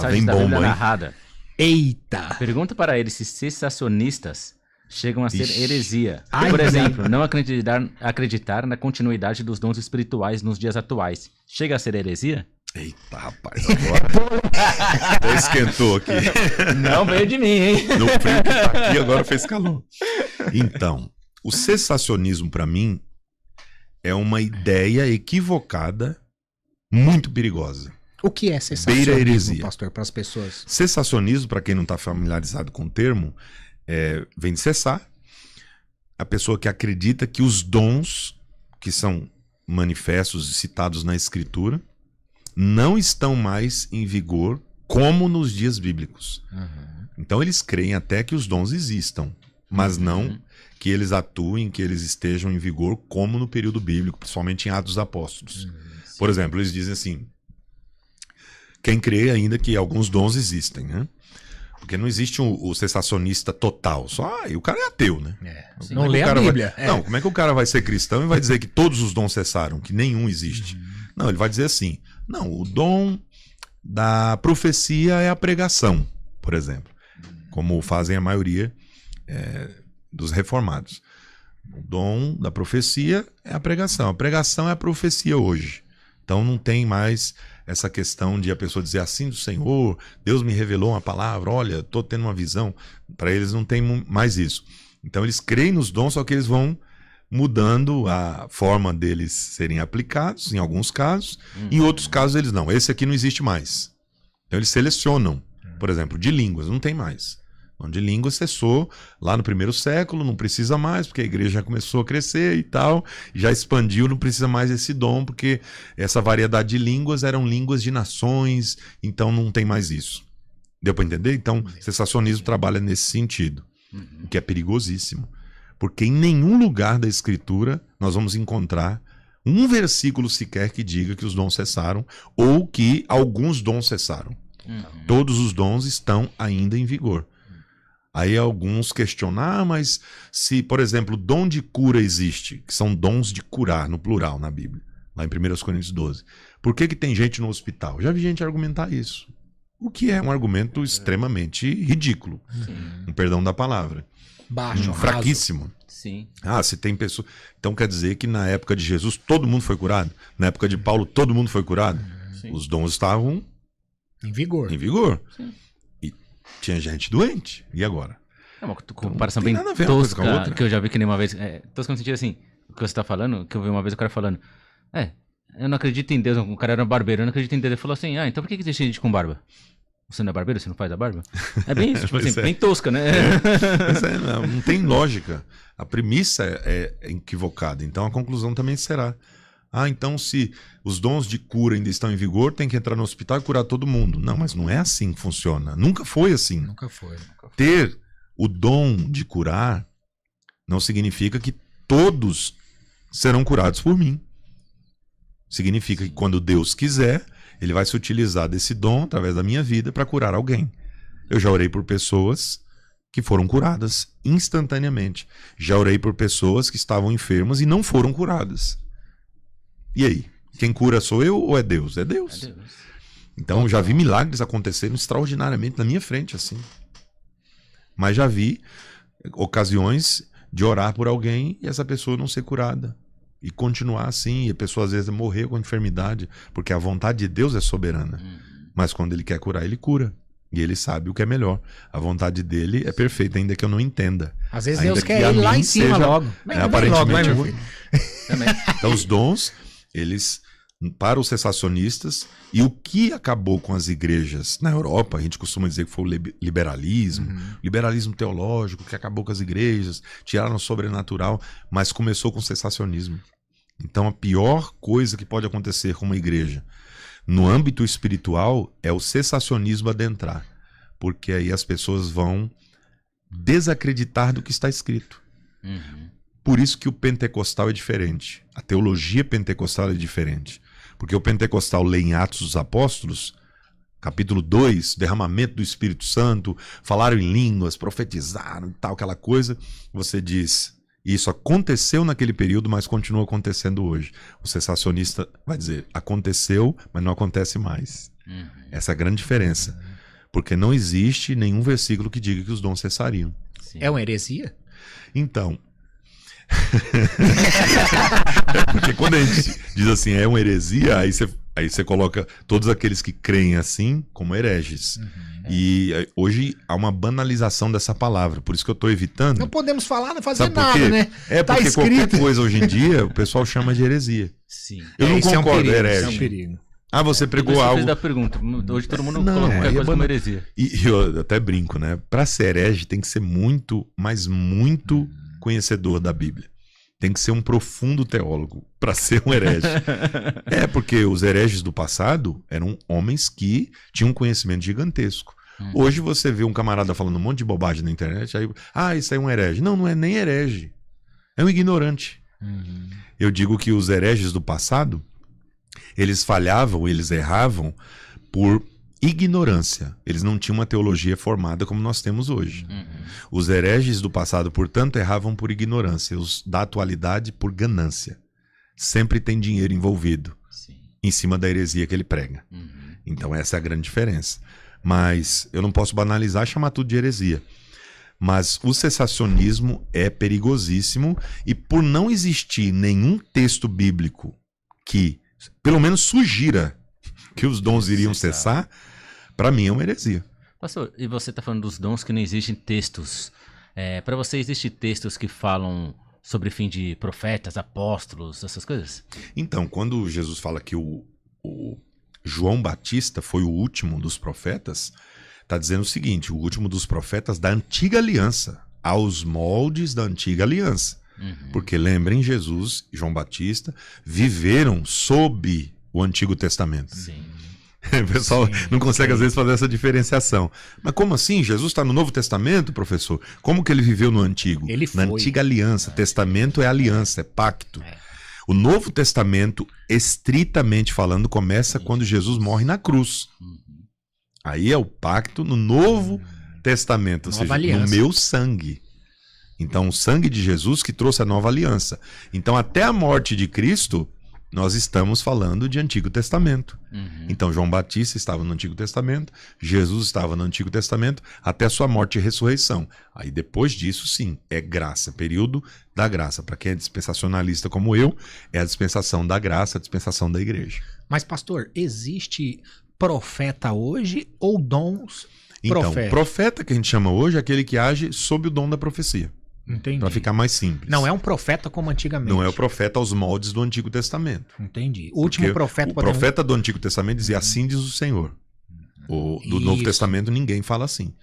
passagens da Bíblia narrada. Eita! Pergunta para eles se cessacionistas chegam a ser heresia. Por exemplo, não acreditar na continuidade dos dons espirituais nos dias atuais. Chega a ser heresia? Eita, rapaz, agora esquentou aqui. Não veio de mim, hein? No frio que tá aqui, agora fez calor. Então, o cessacionismo, para mim, é uma ideia equivocada, muito perigosa. O que é cessacionismo, Beira heresia. pastor, para as pessoas? Cessacionismo, para quem não está familiarizado com o termo, vem de cessar. A pessoa que acredita que os dons que são manifestos e citados na Escritura não estão mais em vigor como nos dias bíblicos. Uhum. Então eles creem até que os dons existam, mas não que eles atuem, que eles estejam em vigor como no período bíblico, principalmente em Atos dos Apóstolos. Por exemplo, eles dizem assim, quem crê ainda que alguns dons existem, né? Porque não existe o cessacionista total. Só o cara é ateu, né? Não lê a Bíblia. Não, como é que o cara vai ser cristão e vai dizer que todos os dons cessaram, que nenhum existe? Não, ele vai dizer assim, não, o dom da profecia é a pregação, por exemplo, como fazem a maioria dos reformados. O dom da profecia é a pregação é a profecia hoje. Então não tem mais essa questão de a pessoa dizer assim do Senhor, Deus me revelou uma palavra, olha, estou tendo uma visão. Para eles não tem mais isso. Então eles creem nos dons, só que eles vão mudando a forma deles serem aplicados, em alguns casos, em outros casos eles não. Esse aqui não existe mais. Então eles selecionam, por exemplo, de línguas, não tem mais. O dom de línguas cessou lá no primeiro século, não precisa mais, porque a igreja já começou a crescer e tal, já expandiu, não precisa mais desse dom, porque essa variedade de línguas eram línguas de nações, então não tem mais isso. Deu para entender? Então, o cessacionismo trabalha nesse sentido, o que é perigosíssimo. Porque em nenhum lugar da Escritura nós vamos encontrar um versículo sequer que diga que os dons cessaram ou que alguns dons cessaram. Todos os dons estão ainda em vigor. Aí alguns questionam, mas se, por exemplo, o dom de cura existe, que são dons de curar, no plural, na Bíblia, lá em 1 Coríntios 12, por que tem gente no hospital? Já vi gente argumentar isso. O que é um argumento extremamente ridículo, com perdão da palavra. Baixo, fraquíssimo. Sim. Se tem pessoa. Então quer dizer que na época de Jesus todo mundo foi curado? Na época de Paulo todo mundo foi curado? Sim. Os dons estavam em vigor. Sim. E tinha gente doente. E agora? É uma comparação bem tosca que eu já vi que nem uma vez. Tosca no sentido assim, o que você tá falando, que eu vi uma vez o cara falando. Eu não acredito em Deus. O cara era um barbeiro, eu não acredito em Deus. Ele falou assim: então por que existe gente com barba? Você não é barbeiro? Você não faz a barba? É bem isso, tipo assim, bem tosca, né? Não tem lógica. A premissa é equivocada. Então a conclusão também será. Então se os dons de cura ainda estão em vigor, tem que entrar no hospital e curar todo mundo. Não, mas não é assim que funciona. Nunca foi assim. Nunca foi. Ter o dom de curar não significa que todos serão curados por mim. Significa que quando Deus quiser, ele vai se utilizar desse dom, através da minha vida, para curar alguém. Eu já orei por pessoas que foram curadas instantaneamente. Já orei por pessoas que estavam enfermas e não foram curadas. E aí? Quem cura sou eu ou é Deus? É Deus. É Deus. Então, já vi milagres acontecendo extraordinariamente na minha frente, assim. Mas já vi ocasiões de orar por alguém e essa pessoa não ser curada. E continuar assim, e a pessoa às vezes morrer com enfermidade, porque a vontade de Deus é soberana. Mas quando ele quer curar, ele cura. E ele sabe o que é melhor. A vontade dele é perfeita, ainda que eu não entenda. Às vezes ainda Deus quer ir lá em cima logo. Aparentemente logo, Então os dons, eles, para os cessacionistas, e o que acabou com as igrejas na Europa, a gente costuma dizer que foi o liberalismo teológico, que acabou com as igrejas, tiraram o sobrenatural, mas começou com o cessacionismo. Então a pior coisa que pode acontecer com uma igreja no âmbito espiritual é o cessacionismo adentrar, porque aí as pessoas vão desacreditar do que está escrito. Por isso que o pentecostal é diferente, a teologia pentecostal é diferente, porque o pentecostal lê em Atos dos Apóstolos, capítulo 2, derramamento do Espírito Santo, falaram em línguas, profetizaram e tal, aquela coisa, você diz, Isso aconteceu naquele período, mas continua acontecendo hoje. O cessacionista vai dizer, aconteceu, mas não acontece mais. Essa é a grande diferença. Porque não existe nenhum versículo que diga que os dons cessariam. Sim. É uma heresia? Então... Porque quando a gente diz assim, é uma heresia, aí você coloca todos aqueles que creem assim como hereges. E hoje há uma banalização dessa palavra, por isso que eu estou evitando. Não podemos falar, não fazer nada, né? É porque tá qualquer coisa hoje em dia o pessoal chama de heresia. Sim. Eu não concordo, herege. Isso é um perigo. Ah, você pregou algo. Da pergunta. Hoje todo mundo coloca qualquer coisa como heresia. E eu até brinco, né? Para ser herege tem que ser muito, mas muito conhecedor da Bíblia. Tem que ser um profundo teólogo para ser um herege. Porque os hereges do passado eram homens que tinham um conhecimento gigantesco. Hoje você vê um camarada falando um monte de bobagem na internet, aí, isso aí é um herege. Não, não é nem herege. É um ignorante. Eu digo que os hereges do passado, eles falhavam, eles erravam por ignorância. Eles não tinham uma teologia formada como nós temos hoje. Os hereges do passado, portanto, erravam por ignorância. Os da atualidade por ganância. Sempre tem dinheiro envolvido em cima da heresia que ele prega. Então essa é a grande diferença. Mas eu não posso banalizar e chamar tudo de heresia. Mas o cessacionismo é perigosíssimo e por não existir nenhum texto bíblico que, pelo menos, sugira que os dons iriam cessar, para mim é uma heresia. Pastor, e você está falando dos dons que não existem textos. Para você, existem textos que falam sobre o fim de profetas, apóstolos, essas coisas? Então, quando Jesus fala que o João Batista foi o último dos profetas, está dizendo o seguinte, o último dos profetas da antiga aliança, aos moldes da antiga aliança. Porque lembrem, Jesus e João Batista viveram sob o Antigo Testamento. Sim. O pessoal não consegue às vezes fazer essa diferenciação. Mas como assim? Jesus está no Novo Testamento, professor? Como que ele viveu no Antigo? Ele foi. Na antiga aliança. Testamento é aliança, é pacto. O Novo Testamento, estritamente falando, começa quando Jesus morre na cruz. Aí é o pacto no Novo Testamento, ou seja, no meu sangue. Então, o sangue de Jesus que trouxe a nova aliança. Então, até a morte de Cristo, nós estamos falando de Antigo Testamento. Então, João Batista estava no Antigo Testamento, Jesus estava no Antigo Testamento, até a sua morte e ressurreição. Aí, depois disso, sim, é graça, período da graça. Para quem é dispensacionalista como eu, é a dispensação da graça, a dispensação da igreja. Mas, pastor, existe profeta hoje ou dons Então, profeta que a gente chama hoje é aquele que age sob o dom da profecia. Entendi. Para ficar mais simples. Não é um profeta como antigamente. Não é o profeta aos moldes do Antigo Testamento. Entendi. O último profeta... O profeta do Antigo Testamento dizia assim diz o Senhor. Do Novo Testamento ninguém fala assim.